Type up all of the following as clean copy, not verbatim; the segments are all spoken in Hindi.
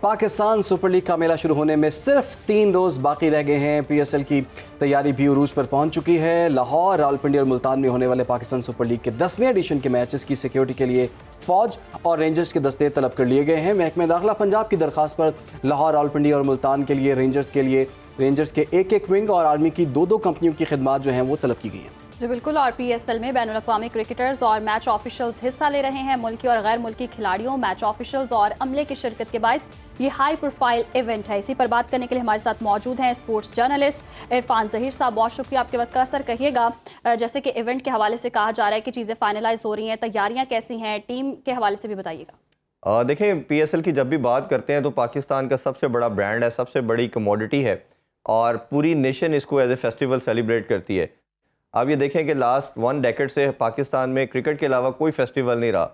पाकिस्तान सुपर लीग का मेला शुरू होने में सिर्फ 3 रोज़ बाकी रह गए हैं। पीएसएल की तैयारी भी उरूज पर पहुंच चुकी है। लाहौर, रावलपिंडी और मुल्तान में होने वाले पाकिस्तान सुपर लीग के 10वें एडिशन के मैचेस की सिक्योरिटी के लिए फौज और रेंजर्स के दस्ते तलब कर लिए गए हैं। महकमे दाखिला पंजाब की दरख्वास्त पर लाहौर, रावलपिंडी और मुल्तान के लिए रेंजर्स के एक विंग और आर्मी की 2 कंपनियों की खिदमात जो हैं वो तलब की गई हैं। जी बिल्कुल। और पीएसएल में बैनुल अक़वामी क्रिकेटर्स और मैच ऑफिशियल्स हिस्सा ले रहे हैं। मुल्की और गैर मुल्की खिलाड़ियों, मैच ऑफिशियल्स और अमले की शिरकत के बायस ये हाई प्रोफाइल इवेंट है। इसी पर बात करने के लिए हमारे साथ मौजूद हैं स्पोर्ट्स जर्नलिस्ट इरफान ज़हीर साहब। बहुत शुक्रिया आपके वक्त का। सर कहिएगा, जैसे कि इवेंट के हवाले से कहा जा रहा है कि चीज़ें फाइनलाइज हो रही हैं, तैयारियाँ कैसी हैं, टीम के हवाले से भी बताइएगा। देखें, पीएसएल की जब भी बात करते हैं तो पाकिस्तान का सबसे बड़ा ब्रांड है, सबसे बड़ी कमोडिटी है और पूरी नेशन इसको एज ए फेस्टिवल सेलिब्रेट करती है। आप ये देखें कि लास्ट 1 डेकेड से पाकिस्तान में क्रिकेट के अलावा कोई फेस्टिवल नहीं रहा।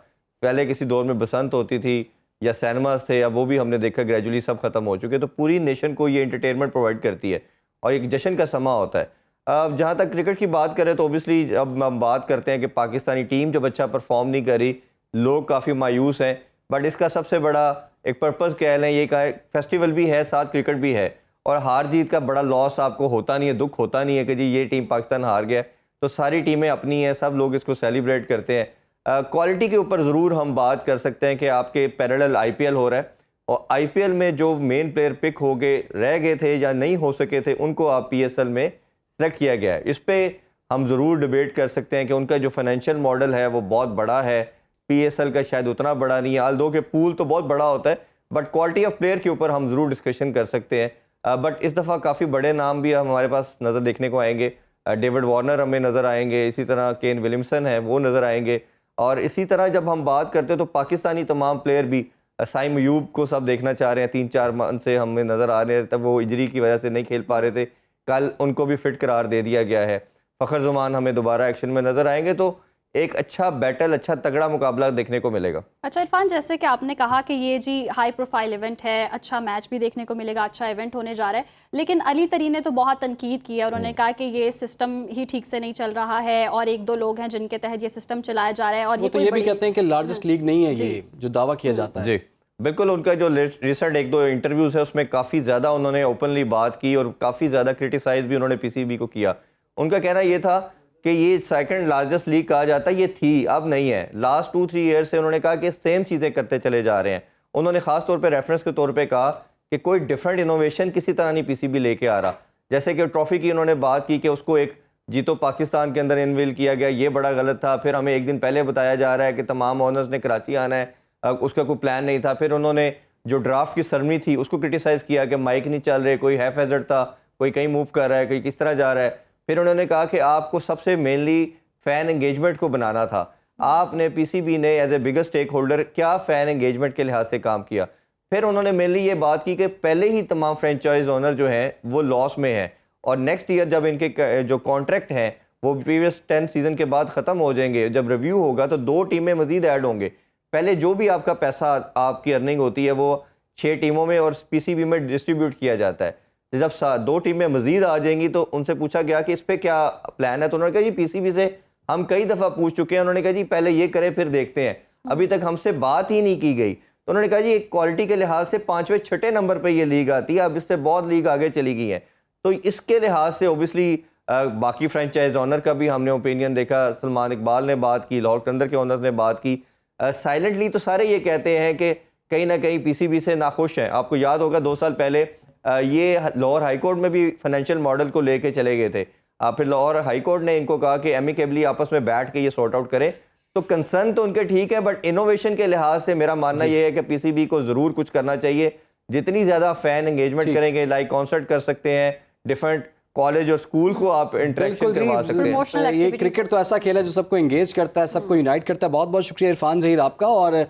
पहले किसी दौर में बसंत होती थी या सिनेमास थे, अब वो भी हमने देखा ग्रेजुअली सब खत्म हो चुके। तो पूरी नेशन को ये एंटरटेनमेंट प्रोवाइड करती है और एक जश्न का समा होता है। अब जहाँ तक क्रिकेट की बात करें तो ओबियसली अब हम बात करते हैं कि पाकिस्तानी टीम जब अच्छा परफॉर्म नहीं करी, लोग काफ़ी मायूस हैं। बट इसका सबसे बड़ा एक पर्पज़ कह लें, ये का फेस्टिवल भी है, साथ क्रिकेट भी है। और हार जीत का बड़ा लॉस आपको होता नहीं है, दुख होता नहीं है कि जी ये टीम पाकिस्तान हार गया। तो सारी टीमें अपनी हैं, सब लोग इसको सेलिब्रेट करते हैं। क्वालिटी के ऊपर ज़रूर हम बात कर सकते हैं कि आपके पैरेलल आईपीएल हो रहा है और आईपीएल में जो मेन प्लेयर पिक हो गए, रह गए थे या नहीं हो सके थे, उनको आप पीएसएल में सेलेक्ट किया गया है। इस पर हम ज़रूर डिबेट कर सकते हैं कि उनका जो फाइनेंशियल मॉडल है वो बहुत बड़ा है, पीएसएल का शायद उतना बड़ा नहीं है। आल्दो के पूल तो बहुत बड़ा होता है, बट क्वालिटी ऑफ प्लेयर के ऊपर हम ज़रूर डिस्कशन कर सकते हैं। बट इस दफ़ा काफ़ी बड़े नाम भी हमारे पास नज़र देखने को आएंगे। डेविड वार्नर हमें नज़र आएंगे, इसी तरह केन विलियमसन है वो नज़र आएंगे। और इसी तरह जब हम बात करते हैं तो पाकिस्तानी तमाम प्लेयर भी, साइम अयूब को सब देखना चाह रहे हैं, 3-4 मंथ से हमें नज़र आ रहे हैं, तब वो इंजरी की वजह से नहीं खेल पा रहे थे, कल उनको भी फिट करार दे दिया गया है। फ़खर ज़मान हमें दोबारा एक्शन में नज़र आएंगे। तो एक अच्छा बैटल, अच्छा तगड़ा मुकाबला देखने को मिलेगा। अच्छा इरफान, जैसे कि आपने कहा कि ये जी हाई प्रोफाइल इवेंट है, अच्छा मैच भी देखने को मिलेगा, अच्छा इवेंट होने जा रहा है, लेकिन अली तरीन ने तो बहुत तनकीद की है। उन्होंने कहा कि ये सिस्टम ही ठीक से नहीं चल रहा है और 1-2 लोग हैं जिनके तहत ये सिस्टम चलाया जा रहा है। और वो तो ये भी कहते हैं कि लार्जेस्ट लीग नहीं है ये जो दावा किया जाता है। जी बिल्कुल। उनका जो रिसेंट 1-2 इंटरव्यूज़ है उसमें काफ़ी ज़्यादा उन्होंने ओपनली बात की और काफ़ी ज़्यादा क्रिटिसाइज़ भी उन्होंने पीसीबी को किया। उनका कहना ये था कि ये सेकंड लार्जेस्ट लीग कहा जाता है, ये थी, अब नहीं है। लास्ट 2-3 ईयर से उन्होंने कहा कि सेम चीज़ें करते चले जा रहे हैं। उन्होंने ख़ास तौर पे रेफरेंस के तौर पे कहा कि कोई डिफरेंट इनोवेशन किसी तरह नहीं पीसीबी लेके आ रहा। जैसे कि ट्रॉफी की उन्होंने बात की कि उसको एक जीतो पाकिस्तान के अंदर इनविल किया गया, ये बड़ा गलत था। फिर हमें एक दिन पहले बताया जा रहा है कि तमाम ऑनर्स ने कराची आना है, उसका कोई प्लान नहीं था। फिर उन्होंने जो ड्राफ्ट की सरमनी थी उसको क्रिटिसाइज़ किया कि माइक नहीं चल रहे, कोई हैफ हैजर्ड था, कोई कहीं मूव कर रहा है, कोई किस तरह जा रहा है। फिर उन्होंने कहा कि आपको सबसे मेनली फ़ैन एंगेजमेंट को बनाना था। आपने पीसीबी ने as a biggest stake holder क्या फ़ैन एंगेजमेंट के लिहाज से काम किया। फिर उन्होंने मेनली ये बात की कि पहले ही तमाम फ्रेंचाइज ओनर जो हैं वो लॉस में हैं और नेक्स्ट ईयर जब इनके जो कॉन्ट्रैक्ट हैं वो प्रीवियस 10 सीज़न के बाद ख़त्म हो जाएंगे, जब रिव्यू होगा तो 2 टीमें मज़ीद ऐड होंगे। पहले जो भी आपका पैसा, आपकी अर्निंग होती है वो 6 टीमों में और पीसीबी में डिस्ट्रीब्यूट किया जाता है। जब 2 टीमें मजीद आ जाएंगी तो उनसे पूछा गया कि इस पे क्या प्लान है, तो उन्होंने कहा जी पीसीबी से हम कई दफ़ा पूछ चुके हैं। उन्होंने कहा जी पहले ये करें फिर देखते हैं, अभी तक हमसे बात ही नहीं की गई। तो उन्होंने कहा जी एक क्वालिटी के लिहाज से 5वें-6ठे नंबर पे ये लीग आती है, अब इससे बहुत लीग आगे चली गई है। तो इसके लिहाज से ओबियसली बाकी फ्रेंचाइज ऑनर का भी हमने ओपिनियन देखा। सलमान इकबाल ने बात की, लाहौर कलंदर के ऑनर ने बात की। साइलेंटली तो सारे ये कहते हैं कि कहीं ना कहीं पीसीबी से नाखुश हैं। आपको याद होगा 2 साल पहले ये लाहौर हाई कोर्ट में भी फाइनेंशियल मॉडल को लेके चले गए थे। फिर लाहौर हाई कोर्ट ने इनको कहा कि एमिकेबली आपस में बैठ के ये सॉर्ट आउट करें। तो कंसर्न तो उनके ठीक है, बट इनोवेशन के लिहाज से मेरा मानना ये है कि पीसीबी को ज़रूर कुछ करना चाहिए। जितनी ज़्यादा फ़ैन एंगेजमेंट करेंगे, लाइक कॉन्सर्ट कर सकते हैं, डिफरेंट कॉलेज और स्कूल को आप इंटरेक्शन करवा सकते हैं। ये क्रिकेट तो ऐसा खेल है जो सबको एंगेज करता है, सबको यूनाइट करता है। बहुत बहुत शुक्रिया इरफान ज़हीर आपका। और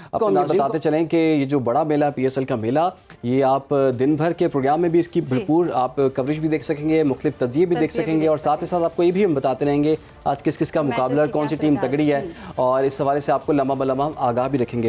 आपको बताते चलें कि ये जो बड़ा मेला पीएसएल का मेला, ये आप दिन भर के प्रोग्राम में भी इसकी भरपूर आप कवरेज भी देख सकेंगे, मुख्तलिफ तजिए भी देख सकेंगे और साथ ही साथ आपको ये भी हम बताते रहेंगे आज किस किस का मुकाबला, कौन सी टीम तगड़ी है और इस हवाले से आपको लम्हा ब लम्हा आगाह भी रखेंगे।